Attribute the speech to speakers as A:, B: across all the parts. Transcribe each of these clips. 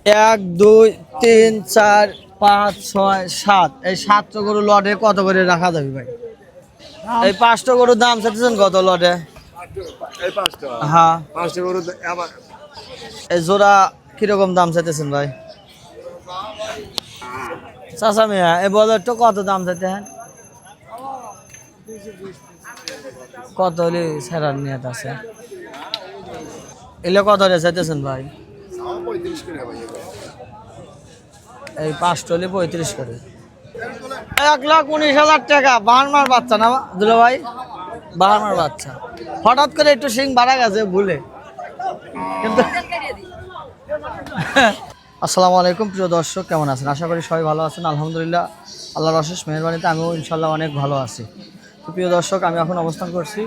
A: এক দুই তিন চার পাঁচ ছয় সাত, এই 7টা গরু লটে কত করে রাখা যাবে ভাই? এই 5টা গরুর দাম চাইতেছেন কত লটে?
B: এই পাঁচটা
A: হ্যাঁ,
B: পাঁচটা গরু আবার
A: এই জোড়া কিরকম দাম চাইতেছেন ভাই? চাচা মিয়া এই বলরটা কত দাম চাইতে হ্যাঁ? কত হলে সেরার নিয়ত আছে? এলে কত হলে চাইতেছেন ভাই?
B: 35 করে ভাই।
A: এই 5টা হলে 35 করে। 1,19,000 টাকা। বাহারমার বাচ্চা না দুলো ভাই? বাহারমার বাচ্চা। হঠাৎ করে একটু সিং বাড়া গেছে ভুলে, কিন্তু আসসালামু আলাইকুম প্রিয় দর্শক, কেমন আছেন? আশা করি সবাই ভালো আছেন। আলহামদুলিল্লাহ, আল্লাহর অশেষ মেহেরবানিতে আমিও ইনশাল্লাহ অনেক ভালো আছি। তো প্রিয় দর্শক, আমি এখন অবস্থান করছি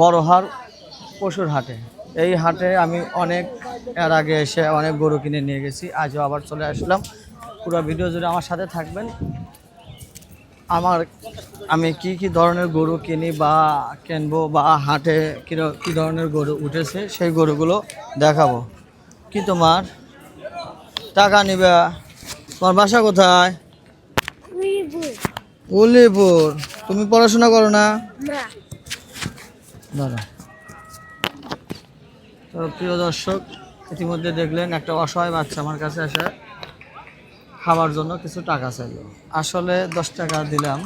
A: বড়হার পশুর হাটে। এই হাটে আমি এর আগে এসে অনেক গরু কিনে নিয়ে গেছি, আজও আবার চলে আসলাম। পুরো ভিডিও জুড়ে আমার সাথে থাকবেন। আমি কি ধরনের গরু কিনি বা কিনবো, বা হাটে কী ধরনের গরু উঠেছে সেই গরুগুলো দেখাবো। কি তোমার টাকা নিবে? তোমার বাসা কোথায়? উলিপুর। তুমি পড়াশোনা করো না? দাদা, তো প্রিয় দর্শক, ইতিমধ্যে দেখলেন একটা অসহায় বাচ্চা আমার কাছে আসে খাবার জন্য কিছু টাকা চাইল। আসলে 10 টাকা দিলাম,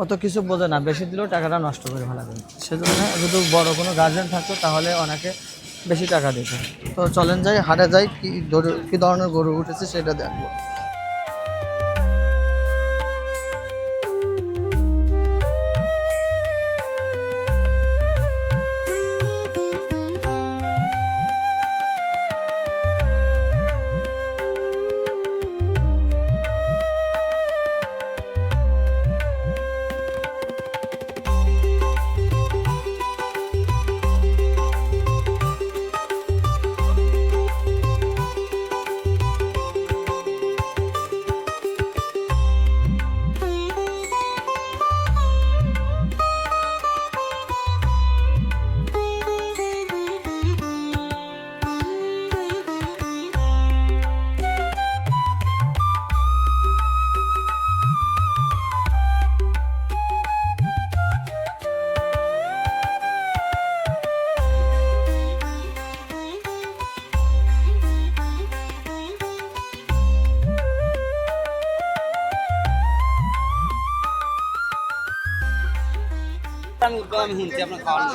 A: অত কিছু বোঝে না, বেশি দিলেও টাকাটা নষ্ট করে ফেলাবে। সেজন্য যদি বড় কোনো গার্জেন থাকতো তাহলে অনেকে বেশি টাকা দিত। তো চলেন যাই, হাটে যাই, কী ধরনের গরু উঠেছে সেটা দেখবো।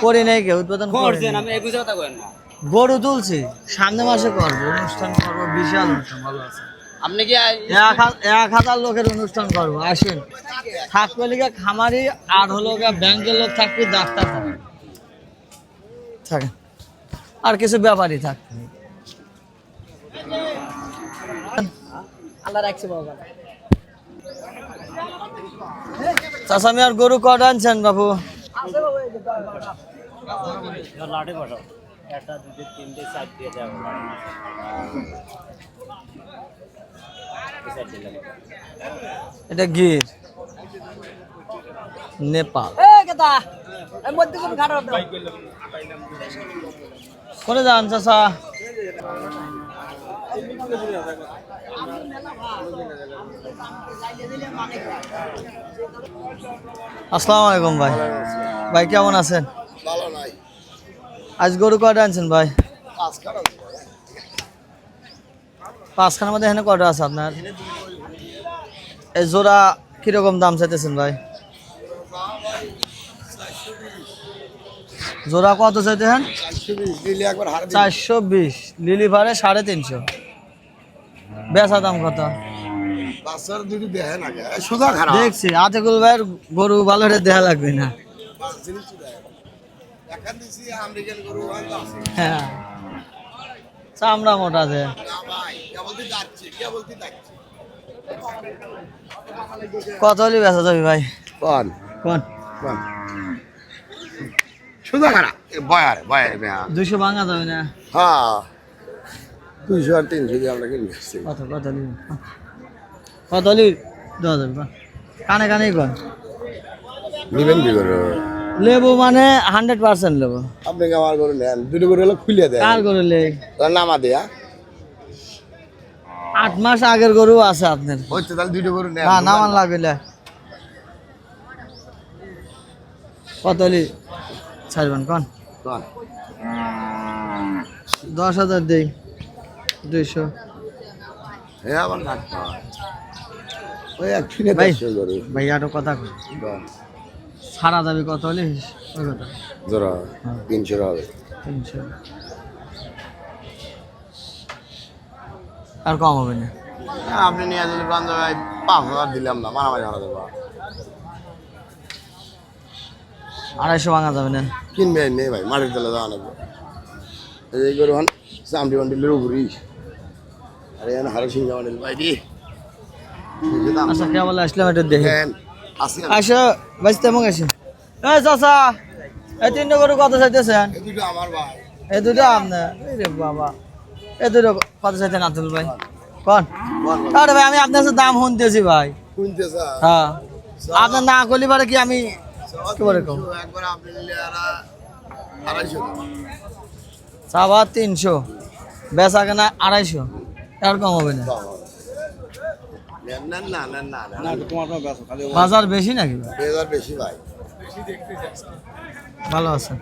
A: করি নাই, কে উদ্বোধন গরু তুলছি, সামনে মাসে করবো অনুষ্ঠান, করবো বিশাল অনুষ্ঠান। ভালো আছে? আপনি কি 1,000 লোকের অনুষ্ঠান করবো, আসেন। থাকবে লিখে খামারি আর হলো ব্যাংকের লোক থাকবে, ডাক্তার থাকে, আর কিছু ব্যাপারই থাকবে। চাষা মিয়ার গরু কটা আনছেন বাবু? এটা গির নেপাল। কোনে যান চাষা? আসসালামু আলাইকুম ভাই। ভাই কেমন আছেন?
B: ভালো নাই।
A: আজ গরু কয়টা আনছেন ভাই? 5খানার মধ্যে এখানে কয়টা আছে আপনার? এই জোড়া কিরকম দাম চাইতেছেন ভাই? জোড়া কত চাইতেছেন? 420। লিলি ভারে 350। বেচা দাম কত? দেখছি আতিকুল ভাইয়ের গরু ভালো রে, দেখা লাগবে না। হ্যাঁ, চামড়া মোটা আছে। কত হলে বেচা যাবে ভাই?
B: কোন
A: কোন
B: সুদা খারাপ বয়ার বয়ার
A: 200 ভাঙা যাবে না?
B: হ্যাঁ 200 আর 300 দিয়ে আমরা কিনে আসছি।
A: কত হলে দেওয়া যাবে? কানে কানেই কর
B: নিবেন কি করে?
A: লেবু মানে 100% লেবু।
B: আপনি কি আমার গরু নেন? দুটো গরু হলো খুলিয়ে দেয়।
A: কার করে লে?
B: নামা দেয়া
A: 8 মাস আগের গরু আছে আপনার।
B: হচ্ছে তাহলে দুইটা গরু নেন
A: না নামান লাগলে কত হলি ছাড়বেন কোন?
B: কোন?
A: 10,000 দেই 200।
B: হ্যাঁ আবার না ওই এক কিনে
A: ভাই
B: 10 গরু
A: ভাই আরো কথা কই সারা যাবে কত হলে ওই কথা
B: জোড়া
A: হ্যাঁ।
B: 300 হবে
A: 300 আর কম হবে না।
B: আপনি নিয়ে যদি বান্ধব 5,000 দিলাম না মারামারি করা যাবে
A: 250 ভাঙা যাবে না।
B: কিনবে নেই ভাই মাটির তলে যাওয়া লাগবে এই গরু হন চামড়ি বান্ডিলের উপরই আরে এখানে হারে সিংহা বান্ডিল ভাই দি
A: আচ্ছা কে বলে আসলাম একটু দেখি
B: আসি
A: আসো ভাই তেমন আসে এই চাচা এই 3টা গরু কত চাইতেছেন?
B: এই দুটো আমার ভাই
A: এই দুটো আপনার রে বাবা এই দুটো কত চাইতেন আতুল ভাই কোন? আরে ভাই আমি আপনার সাথে দাম শুনতেছি ভাই।
B: শুনতে স্যার
A: হ্যাঁ আপনার না করলে পারে কি আমি কি বলে কম
B: একবার আপনি নিলে আর 250
A: চাবা 300 বেচা কেনা 250 আর কম হবে না।
B: না না না না না তোমার বেশি খালি
A: বাজার বেশি নাকি?
B: বেজার বেশি ভাই
A: ভালো আছে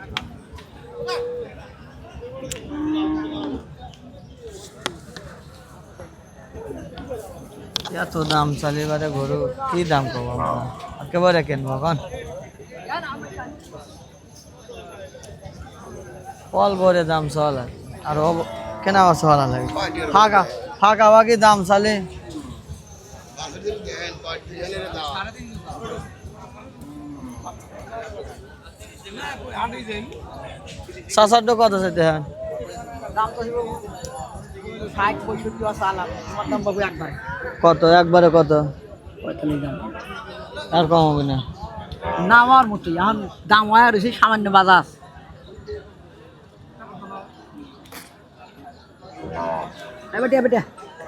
A: এত দাম চালি এবারে গরু কি দাম কব একেবারে কিনবো এখন ফল ভরে দাম চল আর কেনা চলা লাগে ফাঁকা ফাঁকা বাকি দাম চালি সাত কত চাইতে হ্যাঁ কত একবারে কত আর কম হবে না
C: নামার মতো এখন দাম হয় আর সামান্য বাজার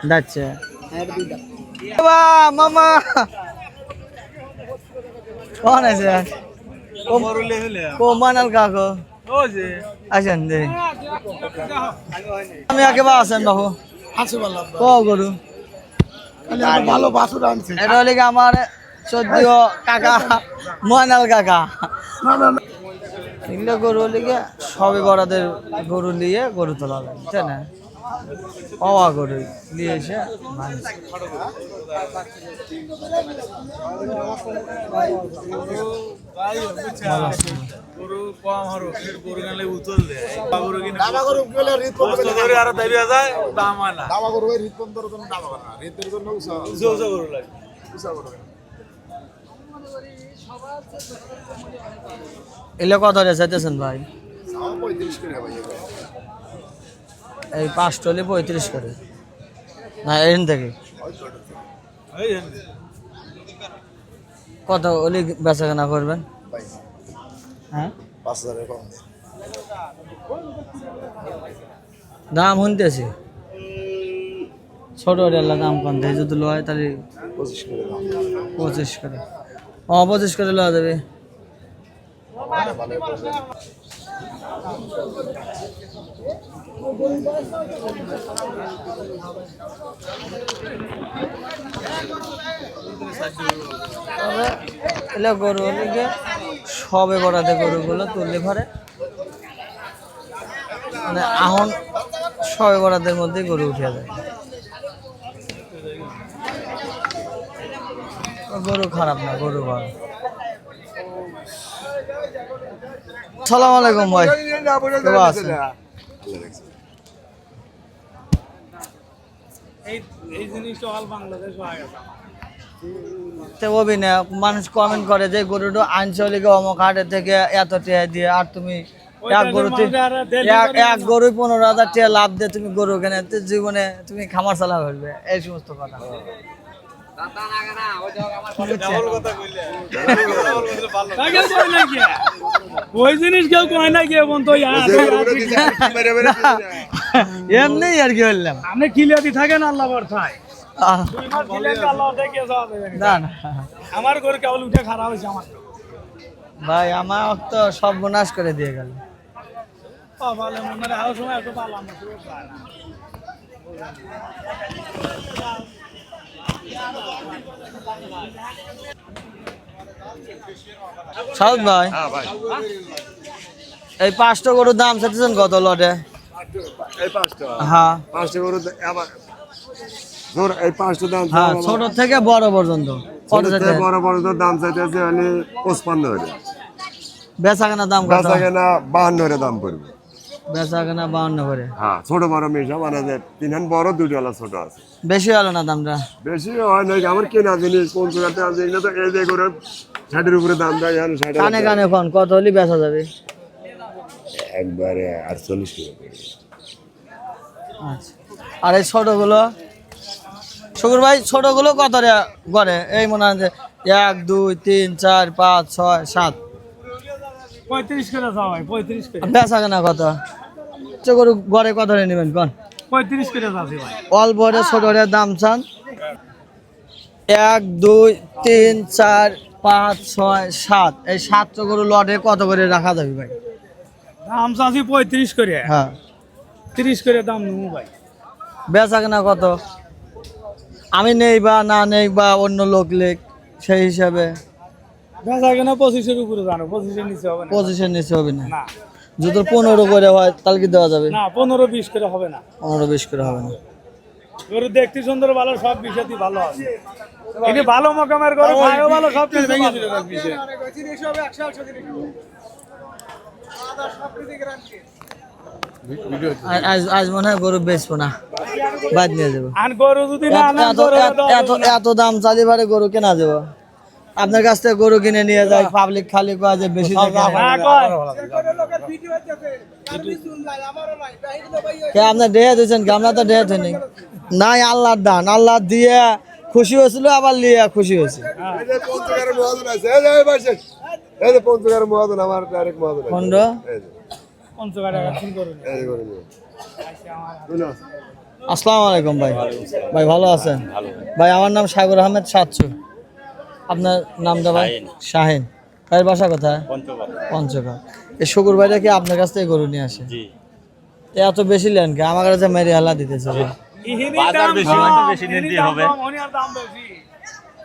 A: যাচ্ছে মামা কখন আছে মানাল কাকো আসেন দে আমি একেবারে আসেন বাবু
B: আছে ভালো
A: ক গরু
B: ভালো বাছুর আনছে
A: এটা হলে কি আমার চোদ্দীয় কাকা ময়নাল কাকা এগুলো গরু হলে কি সবে বড়াদের গরু নিয়ে গরু তোলা লাগে তাই না পাওয়া গরু নিয়ে এসে এলে কত চাইতেছেন ভাই?
B: 35 করে ভাই
A: এই 5 টলে 35 করে না এখান থেকে কত ওলি বেচা কেনা করবেন? হ্যাঁ
B: 5,000 কম
A: দাম শুনতেছি ছোট এলা দাম কম দেয় যদি লয় তাহলে
B: 25 করে দাম
A: 25 করে 25 করে লওয়া যাবে এলে গরু হলে গিয়ে সবে বড়াতে গরুগুলো তুললে পারে মানে এখন সবে বড়াদের মধ্যে গরু উঠে যায় গরু খারাপ না গরু ভালো আসসালামু আলাইকুম ভাই কেমন আছেন? মানুষ কমেন্ট করে যে গরুটা আঞ্চলিক অমুক হাটের থেকে এত টাকা দিয়ে আর তুমি এক গরুতে এক গরু 15,000 টাকা লাভ দিয়ে তুমি গরু কেনে জীবনে তুমি খামার চালা করবে এই সমস্ত কথা
C: ওই জিনিস কেউ কয় না কি এখন তো
A: এমনি আর কি বললাম
C: আপনি কিলিয়াতি থাকেন আল্লাহ বর্ষায়
A: না না
C: আমার ঘরে কেবল উঠে খারাপ হয়েছে আমার
A: ভাই আমার তো সর্বনাশ করে দিয়ে গেল সাউদ ভাই, এই 5টা গরুর দাম চাইতেছেন কত লটে?
B: এই 5টা
A: হ্যাঁ
B: 5টা গরু আবার ধর এই 5টা দাম
A: হ্যাঁ, ছোট থেকে বড় পর্যন্ত কত চাইতে?
B: বড় বড় তো দাম চাইতেছে মানে 55 করে,
A: বেচা কেনা দাম কত?
B: বেচা কেনা 52 করে দাম পড়বে।
A: বেচা কেনা 52 করে।
B: হ্যাঁ ছোট বড় মেশা মানে যে তিনহান বড় দুটো আলা ছোট আছে।
A: বেশি হলো না দামটা?
B: বেশি হয় না, আমার কেনা জিনিস 50 টাকা জিনিস তো এই যে করে 60 উপরে দাম দেয়, এখন 60
A: কানে কানে কোন কত হলে বেচা যাবে?
B: একবারে 48 টাকা।
A: আচ্ছা, আর এই ছোটগুলো শুকুর ভাই, ছোটগুলো কত রে করে? এই মনে হয় যে 1 2 3 4 5 6 7
C: 35 করে যাও ভাই, 35 করে।
A: বেচা কেনা কত? গরু গড়ে কত রে নেবেন কোন?
C: 35 করে যাচ্ছে ভাই।
A: অল্প রে ছোট রে দাম চান 1 2 3 4 5 6 7, এই 7টা গরু লটে কত করে রাখা যাবে ভাই?
C: দাম চাচ্ছি 35 করে,
A: হ্যাঁ
C: 30 করে দাম নেবো ভাই।
A: বেচা কেনা কত? আমি নেই বা না নেই বা অন্য লোক লেখ, সেই হিসাবে
C: বেচা কেনা 25 উপরে জানো, 25 নিচে হবে না।
A: পজিশন নিচে হবে না।
C: না
A: যদি 15 করে হয় তাহলে কি দেওয়া যাবে?
C: না, 15-20 করে হবে না।
A: 15-20 করে হবে না।
C: গরু দেখতে সুন্দর, ভালো, সব বিষয়ই ভালো আছে। এটি ভালো মকামের গরু, খায়ও ভালো, সব কিছু ভেঙে দিল তার বিষয়।
A: আজ আজ মনে হয় গরু বেচবো না, বাদ নিয়ে যাবো।
C: আন গরু যদি না আনেন,
A: এত
C: গরু
A: এত- এত এত দাম চালি বারে গরু কেনা যাবো? আপনার কাছ থেকে গরু কিনে নিয়ে যায়, পাবলিক খালি কয় যে বেশি টাকা।
C: না কয়।
A: কে আপনার ডেয়ে দিয়েছেন কি? আমরা তো ডেয়ে দিইনি। নাই, আল্লাহর দান, আল্লাহ দিয়ে খুশি হয়েছিল, আবার লিয়ে খুশি হয়েছে।
B: এই যে 50 টাকার মহাজন আছে, এই যে এই পাশে, এই যে 50 টাকার মহাজন, আমার ডাইরেক্ট মহাজন আছে।
A: খন্ড
B: এই যে,
C: 50 টাকা কিন করুন।
B: এই যে করে নিও। শুনো,
A: আসসালামু আলাইকুম ভাই। ভাই ভালো আছেন? ভাই আমার নাম সাগর আহমেদ সাতশো। আপনার নামটা ভাই? শাহিন। ভাইয়ের বাসা কোথায়? পঞ্চগড়। এই শুকুর ভাইটা কি আপনার কাছ থেকে গরু নিয়ে আসে? এত বেশি লেন কে? আমার কাছে মেরে হালা দিতেছে ভাই।
C: বাজার বেশি হয় তো বেশি নিতে হবে।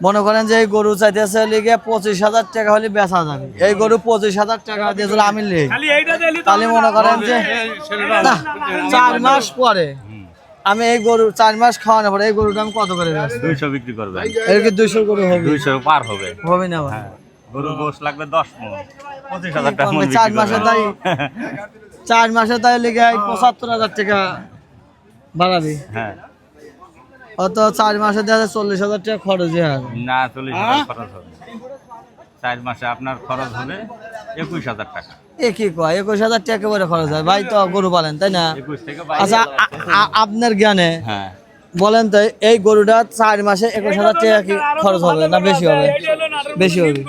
A: মনে করেন যে এই গরু চাইতেছে লিগে 25,000 টাকা হলে বেচা যাবে। এই গরু 25,000 টাকা দিয়ে যদি আমি লিই,
C: খালি এইটা দিলি তো
A: তাহলে মনে করেন যে না, 4 মাস পরে আমি এই গরু 4 মাস খাওয়ানোর পরে এই গরুটা আমি কত করে বেচবো?
D: 200 বিক্রি করবেন।
A: এর কি 200 গরু হবে?
D: 200 পার হবে।
A: হবে না ভাই।
D: গরুর গোশ লাগবে 10 মণ। 25,000 টাকা মণ
A: 4
D: বিক্রি
A: মাসে
D: করবেন।
A: তাই 4 মাসে তাই লিগে 75,000 টাকা বাড়াবি।
D: হ্যাঁ।
A: অত 4 মাসে দেখা যায় 40,000 টাকা খরচ হয়।
D: না 40,000 খরচ হবে। 4 মাসে আপনার খরচ হবে 21,000 টাকা।
A: এ কি কয়? 21,000 টাকা করে খরচ হয় ভাই, তো গরু পালেন তাই না?
D: 21 থেকে 22।
A: আচ্ছা, আপনার জ্ঞানে
D: হ্যাঁ।
A: বলেন তো, এই গরুটা 4 মাসে 21,000 টাকা কি খরচ হবে না বেশি হবে? বেশি হবে।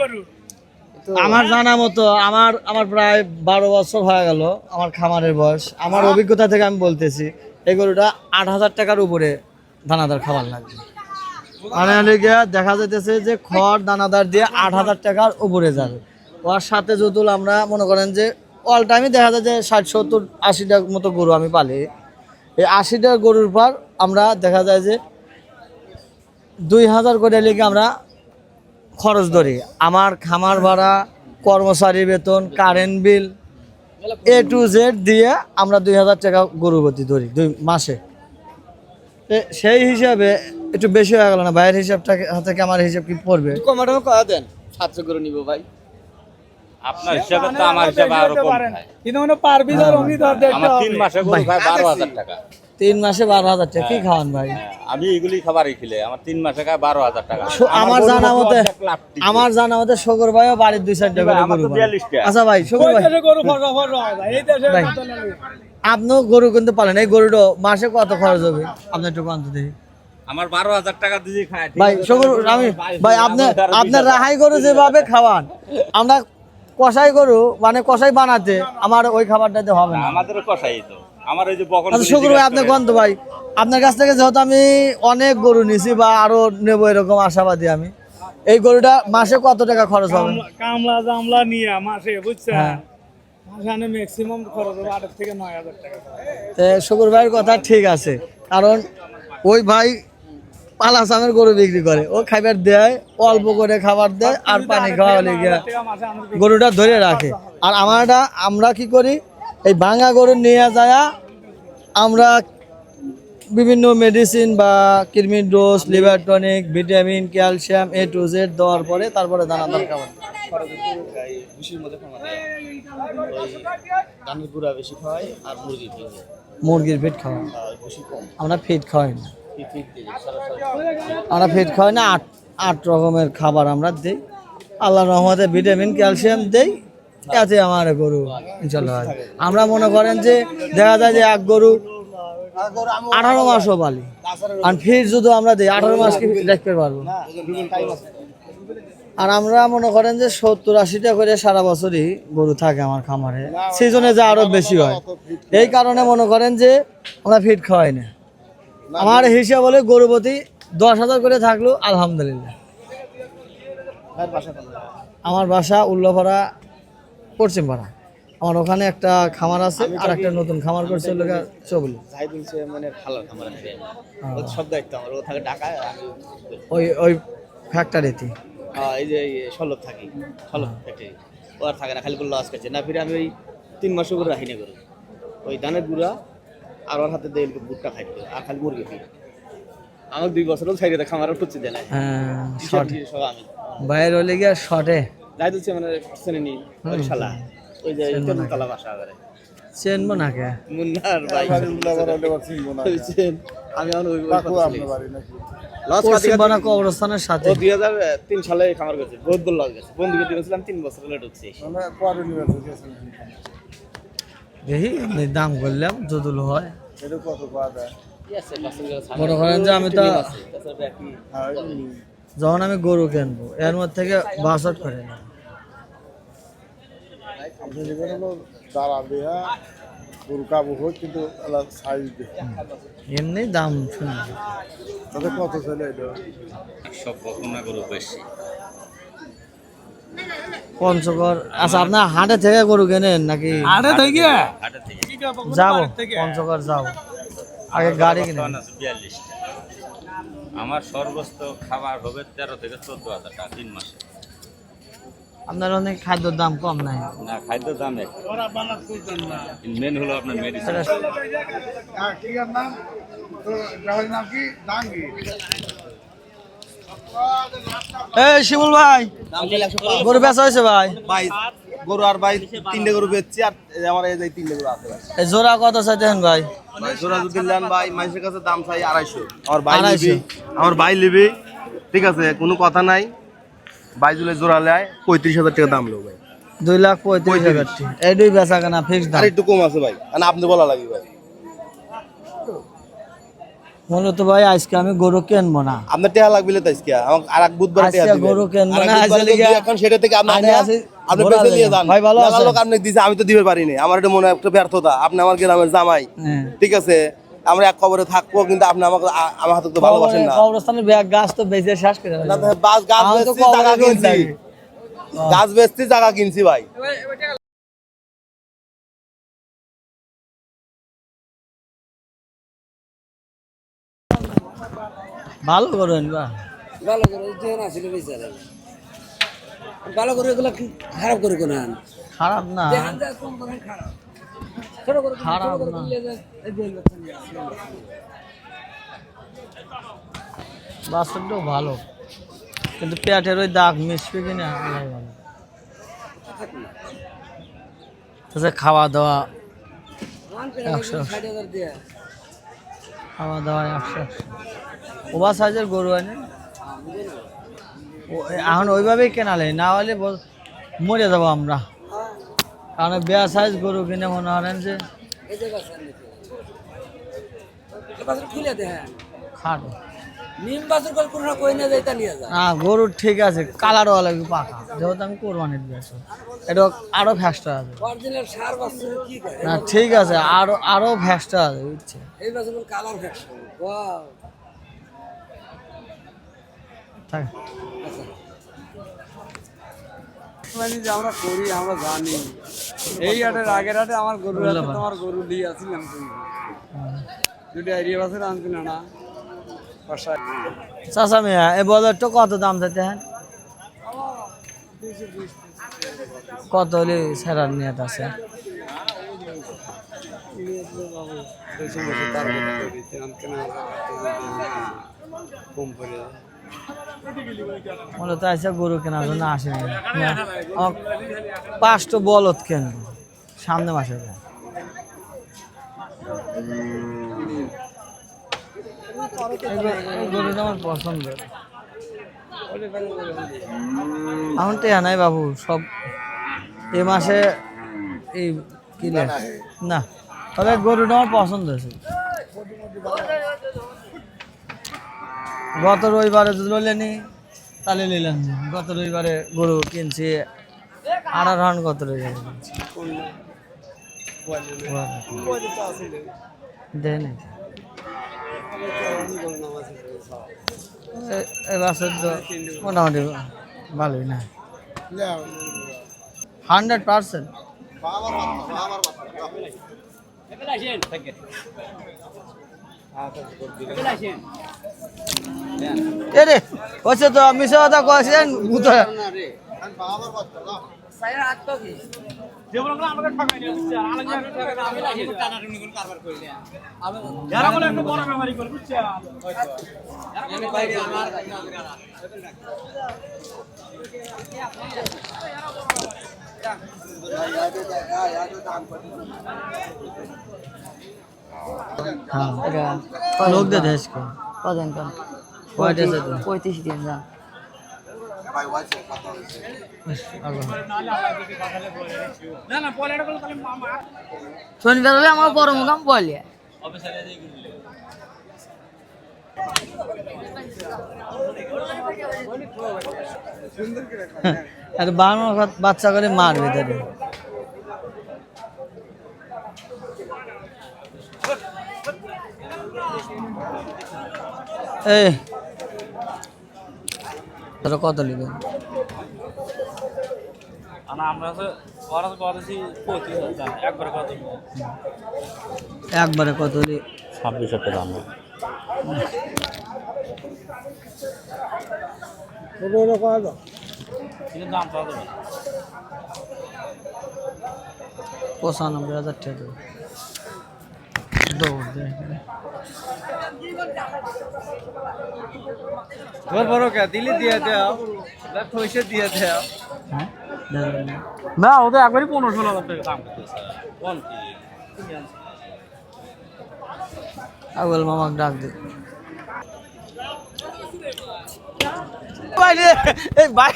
A: আমার জানা মতো আমার আমার প্রায় 12 বছর হয়ে গেল আমার খামারের বয়স। আমার অভিজ্ঞতা থেকে আমি বলতেছি, এই গরুটা 8,000 টাকার উপরে দানাদার খাবার লাগবে। মানে এদিকে দেখা যাইতেছে যে খড় দানাদার দিয়ে 8,000 টাকার উপরে যাবে। ওর সাথে যদি আমরা মনে করেন যে অল টাইমই দেখা যায় যে 60 70 80টার মতো গরু আমি পালি, এই 80টা গরুর পর আমরা দেখা যায় যে 2,000 করে লিখে আমরা খরচ ধরি। আমার খামার ভাড়া, কর্মচারী বেতন, current bill, A to Z দিয়ে আমরা 2,000 টাকা গরু প্রতি ধরি 2 মাসে। সেই হিসাবে একটু বেশি হয়ে গেল না ভাইয়ের হিসাবটা থেকে আমার হিসাব কি পড়বে?
E: কমাটাও কয়া দেন 700 করে নিব ভাই।
D: আপনার হিসাবে তো আমার হিসাবে আরো কম খায়।
C: কিন্তু মানে পারবি ধর, উনি ধর দেখতে
D: আমার 3
C: হবে।
D: মাসে গরু খায় 12,000 টাকা।
A: 3 মাসে 12,000 টাকা কি খাওয়ান ভাই?
D: হ্যাঁ, আমি এগুলি খাবারই খেলে আমার 3 মাসে খায় 12,000 টাকা।
A: আমার
D: গরু
A: জানা
D: কত
A: মতে
D: অর্ধেক লাভ টিকে।
A: আমার জানা মতে শকর ভাইও বাড়ির 2-4টা করে
D: আমার
A: গরু
D: তো
A: পালে।
D: 42 টা।
A: আচ্ছা ভাই, শকর
C: ওই
A: ভাই
C: দেশে গরু ফররা ফররা হয় ভাই, এই দেশে
A: ভাই,
C: কত লাগে?
A: আপনিও গরু কিন্তু পালেন, এই গরুটা মাসে কত খরচ হবে আপনি একটু কন্ত দেখি
D: আমার 12,000 টাকা দিয়ে খায়। ঠিক
A: ভাই।
D: আছে,
A: শকর
D: তাহলে
A: আমি
D: বাইশ
A: ভাই,
D: দিন,
A: আপনি
D: আমার তার
A: আপনার
D: 20,000
A: রাহাই গরু যেভাবে খাওয়ান, আমরা কষাই গরু মানে কষাই বানাতে আমার ওই খাবারটাতে হবে না।
D: আমাদেরও কষাই তো। আমার ওই যে বকন
A: আচ্ছা শকর ভাই, আপনি কন্ত ভাই, আপনার কাছ থেকে যেহেতু আমি অনেক গরু নিছি বা আরো নেবো এরকম আশাবাদী আমি, এই গরুটা মাসে কত টাকা খরচ হবে?
C: কামলা জামলা নিয়ে মাসে, বুঝছেন,
A: হ্যাঁ।
C: মাসে ম্যাক্সিমাম খরচ হবে 8 থেকে 9,000 টাকা।
A: শকর ভাইয়ের কথা ঠিক আছে, কারণ ওই ভাই পালা চামের গরু বিক্রি করে, ও খাবার দেয়, অল্প করে খাবার দেয় আর পানি খাওয়া লেগে গরুটা ধরে রাখে। আর আমরা কি করি, এই ভাঙা গরু নিয়ে যায় আমরা বিভিন্ন মেডিসিন বা কৃমির dose, liver tonic, vitamin, calcium A to Z দেওয়ার পরে তারপরে দানাদার খাবার।
E: ভুসির মধ্যে খাওয়া দেয় ওই ধানের গুঁড়া বেশি খাওয়াই আর মুরগি ফিট
A: মুরগির ফিট খাওয়া,
E: ভুসি কম
A: আমরা ফিট খাওয়াই না,
E: ফিট দিয়ে সরাসরি
A: আমরা ফিট খাওয়াই না। আট রকমের খাবার আমরা দিই, আল্লাহ রহমতে ভিটামিন ক্যালসিয়াম দেই, এতে আমার গরু ইনশাল্লাহ হয়। আমরা মনে করেন যে দেখা যায় যে এক গরু 18 মাসও পালি, আর ফিট যদি আমরা দিই 18 মাস কি রাখতে পারবো। আর আমরা মনে করেন যে 70-80টা করে সারা বছরই গরু থাকে আমার খামারে, সিজনে যা আরো বেশি হয়। এই কারণে মনে করেন যে আমরা ফিট খাওয়াই না। আমার হিসাব হলে গরু প্রতি 10,000 করে থাকলো আলহামদুলিল্লাহ। আমার বাসা উল্লাপাড়া, পশ্চিমপাড়া। আমার ওখানে একটা খামার আছে, আর একটা নতুন খামার করছে চবলি।
E: জাহিদুল চেয়ারম্যানের খালার খামার আছে, ও সব দায়িত্ব আমার, ও থাকে ঢাকায়, আমি
A: ওই ফ্যাক্টরিতে
E: এই যে সলভ থাকি, সলভ ফ্যাক্টরি, ও আর থাকে না, খালি করে লস খাচ্ছে না। ফিরে আমি ওই 3 মাসও করে রাখি না করে ওই ধানের গুঁড়া আর ওর হাতে দিয়ে ভুট্টা খাইতে আর খালি মুরগি ফিরে আমার 2 বছরও ছাইড়ে দেয়, খামারও করছে দেয় না সব আমি
A: বাইরে হলে গিয়ে শর্টে
E: জাহিদুল চেয়ারম্যানের চেনে নি ওই শালা, ওই যে তেলতলা বাসা করে
A: চেনবো না কে
E: মুন্নার ভাই আমি এখন ওই লস
A: পশ্চিমপাড়া কবরস্থানের সাথে।
E: ও 2003 সালে খামার করছে, বহুত বড় লস গেছে, বন্ধুকে দিয়েছিলাম 3 বছর লেট হচ্ছে।
A: দেখি এমনি দাম করলাম যদুল হয়। মনে করেন যে আমি তো যখন আমি গরু কিনবো এর মধ্যে থেকে 62 করে নেব। এমনি দাম শুনি
B: কত চলে
D: সব বকনা গরু বেশি।
A: পঞ্চগড়। আচ্ছা, আপনার হাটে থেকে গরু কেনেন নাকি?
C: আড়ে থেকে
D: হাটের থেকে
A: যাবো পঞ্চগড়, যাবো আগে গাড়ি কিনে।
D: বর্তমান আছে 42টা। আমার সর্বোচ্চ খাবার হবে 13 থেকে 14,000 টাকা 3 মাসে।
A: আপনার অনেক খাদ্যর দাম কম নাই?
D: না, খাদ্য দাম এক, মেন হলো আপনার মেডিসিন।
A: এই শিমুল ভাই, গরু বেচা হয়েছে ভাই?
E: ভাই গরু আর ভাই 3টে গরু বেচছি, আর আমার এই যে 3টে গরু আছে ভাই।
A: এই জোড়া কত চাইতেন ভাই?
E: ভাই জোড়া যদি নেন ভাই, মানুষের কাছে দাম চাই 250। আমার ভাই
A: 250?
E: নিবি, আমার ভাই নিবি, ঠিক আছে, কোনো কথা নাই। ভাই জুলে জোড়া লেয় 35,000 টাকা দাম লো ভাই।
A: 2,35,000। এইটাই বেচা কেনা ফিক্স দাম?
E: আর একটু কম আছে ভাই, মানে আপনি বলা লাগবে ভাই।
A: মূলত ভাই আজকে আমি গরু কিনবো না।
E: আপনার টাকা লাগবে তো আজকে, আমার আরেক বুধবার টাকা
A: আজকে
E: দিবেন।
A: গরু কিনবো না,
E: আরেক বুধবারে
A: আজকে
E: যদি এখন সেটা থেকে আপনি
A: আমি আছি
E: আপনি
A: ঘোরা
E: বেঁচে নিয়ে
A: জায়গা।
E: যান।
A: ভাই ভালো
E: মেলা
A: আছেন?
E: লোক আপনি দিছে, আমি তো দিতে পারিনি, আমার এটা মনে হয় একটা ব্যর্থতা। আপনি আমার গ্রামের জামাই,
A: হ্যাঁ।
E: ঠিক আছে, আমরা এক কবরে থাকবো, কিন্তু আপনি আমাকে আমার হাতে তো ভালোবাসেন না।
A: কবরস্থানের ব্যাগ গাছ তো বেঁচে শেষ করে
E: না তো বাস গাছ
A: আমি তো
E: বেচছি, জায়গা
A: কবরে
E: কিনছি,
A: যাই।
E: গাছ বেচছি, জায়গা কিনছি ভাই।
A: ভালো করবেন বা
F: ভালো করে যেন আসলে বেচারা ভালো করে এগুলো কি খারাপ করে কোন
A: খারাপ না,
F: খারাপ ছোট করে
A: খারাপ না। বাস্তবটাও ভালো, কিন্তু পেটের ওই দাগ মিশবে কিনা আল্লাহ ভালো। তাছাড়া খাওয়া দাওয়া
F: 60,000 দিয়ে
A: খাওয়া দাওয়া 100 ওভার সাইজের গরু হয় না এখন ওইভাবেই কেনালে, না হলে মরে যাবো আমরা। কারণ বেয়া সাইজ গরু কিনে মনে করেন যে
F: এই যে বাজার নিতে বাজার খুলে দে। হ্যাঁ
A: খাটো
F: নিম বাজার করে কোন কই না যাইতা নিয়ে যা।
A: না, গরু ঠিক আছে, কালারও লাগবে পাকা, যেহেতু আমি কোরবানির দিয়েছি, এটা আরো ফ্যাস্টা আছে।
F: অরিজিনাল সার বাজার কি করে
A: না ঠিক আছে, আরো ফ্যাস্টা আছে বুঝছে।
F: এই বাজার কালার ফ্যাশন ওয়াও।
A: থাক।
F: মানে যে আমরা করি আমরা জানি এই হাটের আগের হাটে আমার গরু আছে, তোমার গরু নিয়ে আসছিলাম। দুটো এরিয়া বাসের আনছি না
A: চাচা মিয়া এই বলদটা কত দাম চাইতে হ্যাঁ কত হলে সেরার নিয়ত আছে মূলত আছে গরু কেনার জন্য আসেনি 5টা বলদ কেন সামনে মাসে এই গরুটা আমার পছন্দ এখন তো নাই বাবু সব এ মাসে এই কিনে না তবে গরুটা আমার পছন্দ হয়েছে গত রবিবারে যদি বললেনি তাহলে নিলাম না। গত রবিবারে গরু কিনছি 18 গত রবিবারে কিনছি দেয় না এবার তো মোটামুটি ভালোই না 100%। এরে হচ্ছে তো মিশা কথা কয়েছেন ভূত লোক দে দেশ কো
G: কজন কন
A: কয়টা আছে তো
G: 35 দিন যান শনিবার হলে আমার বড় মুকাম বলে
A: আর বাচ্চা করে মারবে তাদের এই তোরা কত নেবেন একবারে কত
D: 26,000 টাকা দাম
A: 95,000 টাকা দেবো দৌড় দে
F: বড় কে দিলি দিয়ে দাও পয়সা দিয়ে দাও
A: হ্যাঁ
C: না ও তো একবারই 15-16,000 টাকা দাম করতেছে কোন কি
A: আগুল মামাক ডাক দে ভাই রে এই ভাই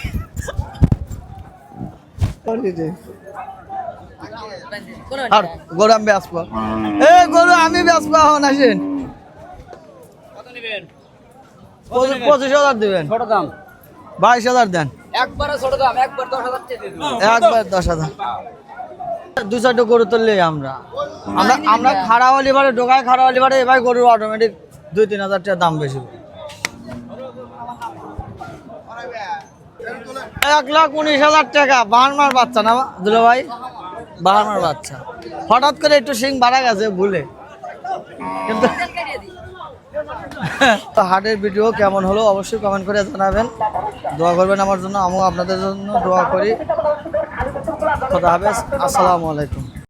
A: আর গরু আমি বেসবো গরু আমি বেসবো এখন আসেন
E: কত নেবেন
A: 25,000 দিবেন
F: ছোট দাম
A: 22,000 দেন
F: একবারে ছোট দাম একবার 10,000 দিয়ে দিন
A: একবার 10,000 2-4টা গরু তুললেই আমরা আমরা খাড়া হলে পারে ঢোকায় খাড়া হলে পারে এবার গরুর অটোমেটিক 2-3,000 টাকা দাম বেশি 1,19,000 টাকা বাহারমার বাচ্চা না দুলো ভাই বাহারমার বাচ্চা হঠাৎ করে একটু সিং বাড়া গেছে ভুলে কিন্তু তো হাটের ভিডিও কেমন হলো অবশ্যই কমেন্ট করে জানাবেন দোয়া করবেন আমার জন্য আমিও আপনাদের জন্য দোয়া করি খোদা হাফেজ আসসালামু আলাইকুম।